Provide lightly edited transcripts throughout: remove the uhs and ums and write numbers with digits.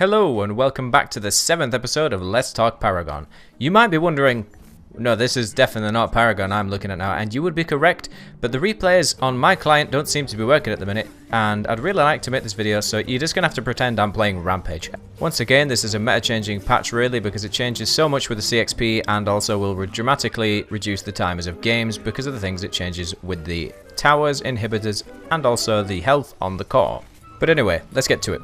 Hello and welcome back to the 7th episode of Let's Talk Paragon. You might be wondering, no, this is definitely not Paragon I'm looking at now, and you would be correct, but the replays on my client don't seem to be working at the minute, and I'd really like to make this video, so you're just going to have to pretend I'm playing Rampage. Once again, this is a meta-changing patch really, because it changes so much with the CXP, and also will dramatically reduce the timers of games because of the things it changes with the towers, inhibitors, and also the health on the core. But anyway, let's get to it.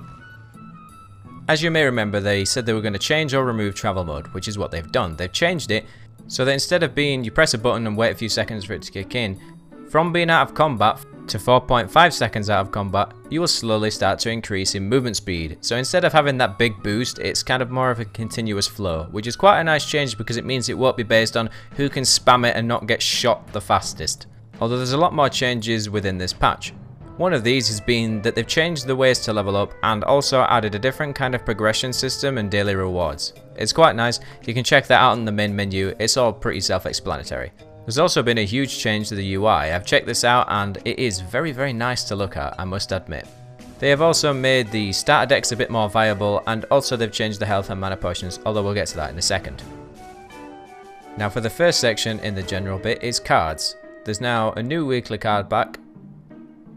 As you may remember, they said they were going to change or remove travel mode, which is what they've done. They've changed it so that instead of being you press a button and wait a few seconds for it to kick in, from being out of combat to 4.5 seconds out of combat, you will slowly start to increase in movement speed. So instead of having that big boost, it's kind of more of a continuous flow, which is quite a nice change because it means it won't be based on who can spam it and not get shot the fastest. Although there's a lot more changes within this patch. One of these has been that they've changed the ways to level up and also added a different kind of progression system and daily rewards. It's quite nice, you can check that out in the main menu, it's all pretty self-explanatory. There's also been a huge change to the UI, I've checked this out and it is very nice to look at, I must admit. They have also made the starter decks a bit more viable and also they've changed the health and mana potions, although we'll get to that in a second. Now for the first section in the general bit is cards. There's now a new weekly card back.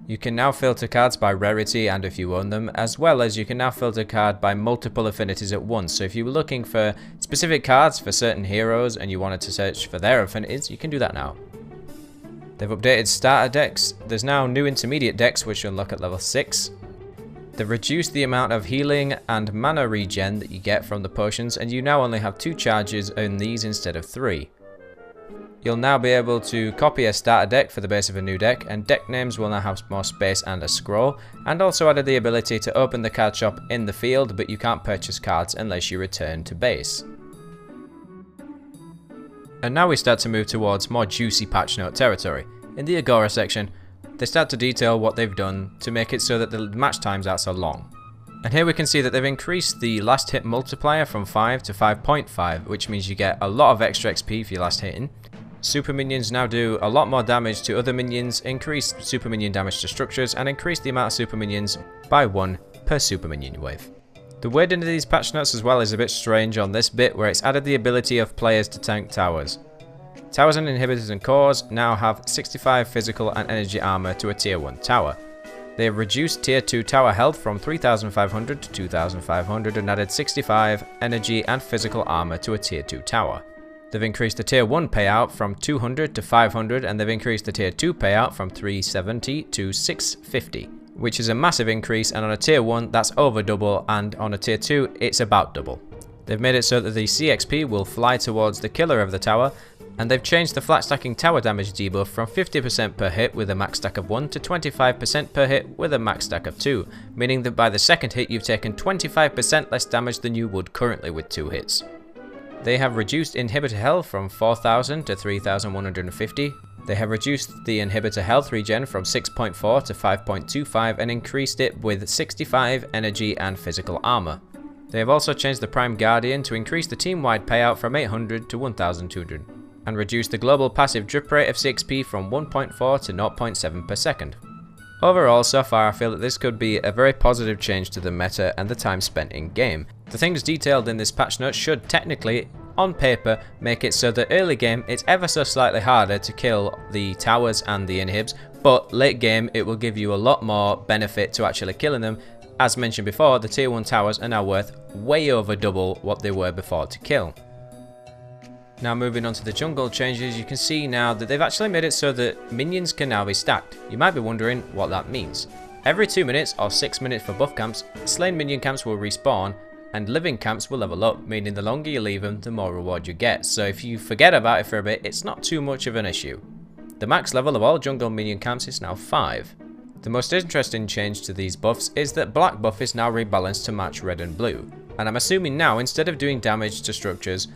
You can now filter cards by rarity and if you own them, as well as you can now filter card by multiple affinities at once. So if you were looking for specific cards for certain heroes and you wanted to search for their affinities, you can do that now. They've updated starter decks. There's now new intermediate decks which unlock at level 6. They've reduced the amount of healing and mana regen that you get from the potions, and you now only have 2 charges in these instead of 3. You'll now be able to copy a starter deck for the base of a new deck, and deck names will now have more space and a scroll, and also added the ability to open the card shop in the field, but you can't purchase cards unless you return to base. And now we start to move towards more juicy patch note territory. In the Agora section, they start to detail what they've done to make it so that the match times aren't so long. And here we can see that they've increased the last hit multiplier from 5 to 5.5, which means you get a lot of extra XP for your last hitting. Super minions now do a lot more damage to other minions, increase super minion damage to structures, and increase the amount of super minions by 1 per super minion wave. The wording of these patch notes as well is a bit strange on this bit, where it's added the ability of players to tank towers. Towers and inhibitors and cores now have 65 physical and energy armor to a tier 1 tower. They have reduced tier 2 tower health from 3500 to 2500 and added 65 energy and physical armor to a tier 2 tower. They've increased the tier 1 payout from 200 to 500 and they've increased the tier 2 payout from 370 to 650, which is a massive increase, and on a tier 1 that's over double, and on a tier 2 it's about double. They've made it so that the CXP will fly towards the killer of the tower, and they've changed the flat stacking tower damage debuff from 50% per hit with a max stack of 1 to 25% per hit with a max stack of 2, meaning that by the second hit you've taken 25% less damage than you would currently with 2 hits. They have reduced inhibitor health from 4000 to 3150. They have reduced the inhibitor health regen from 6.4 to 5.25 and increased it with 65 energy and physical armor. They have also changed the Prime Guardian to increase the team-wide payout from 800 to 1200 and reduced the global passive drip rate of CXP from 1.4 to 0.7 per second. Overall, so far I feel that this could be a very positive change to the meta and the time spent in game. The things detailed in this patch note should technically, on paper, make it so that early game it's ever so slightly harder to kill the towers and the inhibs, but late game it will give you a lot more benefit to actually killing them. As mentioned before, the tier 1 towers are now worth way over double what they were before to kill. Now moving on to the jungle changes, you can see now that they've actually made it so that minions can now be stacked. You might be wondering what that means. Every 2 minutes or 6 minutes for buff camps, slain minion camps will respawn and living camps will level up, meaning the longer you leave them, the more reward you get. So if you forget about it for a bit, it's not too much of an issue. The max level of all jungle minion camps is now 5. The most interesting change to these buffs is that black buff is now rebalanced to match red and blue. And I'm assuming now, instead of doing damage to structures,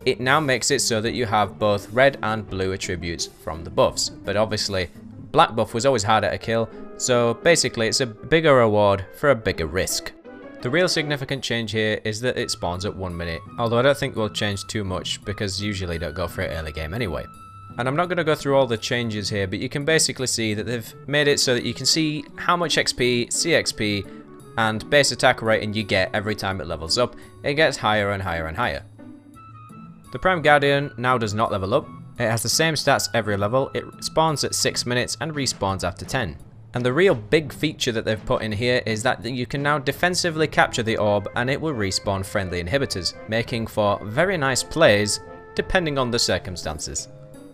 it now makes it so that you have both red and blue attributes from the buffs. But obviously, black buff was always harder to kill, so basically it's a bigger reward for a bigger risk. The real significant change here is that it spawns at 1 minute, although I don't think we'll change too much because usually don't go for it early game anyway. And I'm not going to go through all the changes here, but you can basically see that they've made it so that you can see how much XP, CXP, and base attack rating you get every time it levels up, it gets higher and higher and higher. The Prime Guardian now does not level up. It has the same stats every level, it spawns at 6 minutes and respawns after 10. And the real big feature that they've put in here is that you can now defensively capture the orb and it will respawn friendly inhibitors, making for very nice plays depending on the circumstances.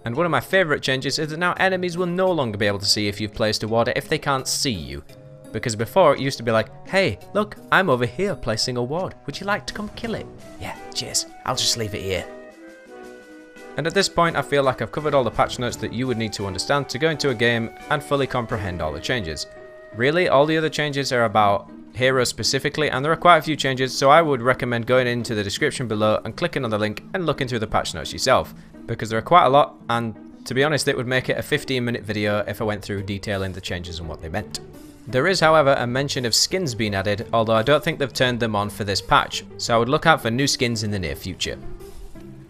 And one of my favourite changes is that now enemies will no longer be able to see if you've placed a ward if they can't see you. Because before it used to be like, hey, look, I'm over here placing a ward, would you like to come kill it? Yeah, cheers, I'll just leave it here. And at this point I feel like I've covered all the patch notes that you would need to understand to go into a game and fully comprehend all the changes. Really, all the other changes are about heroes specifically, and there are quite a few changes, so I would recommend going into the description below and clicking on the link and looking through the patch notes yourself, because there are quite a lot, and to be honest it would make it a 15-minute video if I went through detailing the changes and what they meant. There is however a mention of skins being added, although I don't think they've turned them on for this patch, so I would look out for new skins in the near future.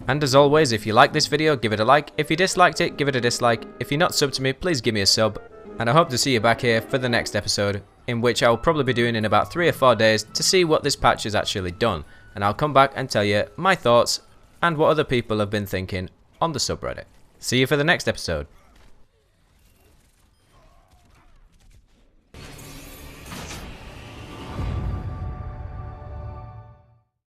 And as always, if you like this video, give it a like. If you disliked it, give it a dislike. If you're not subbed to me, please give me a sub. And I hope to see you back here for the next episode, in which I will probably be doing in about 3 or 4 days to see what this patch has actually done. And I'll come back and tell you my thoughts and what other people have been thinking on the subreddit. See you for the next episode.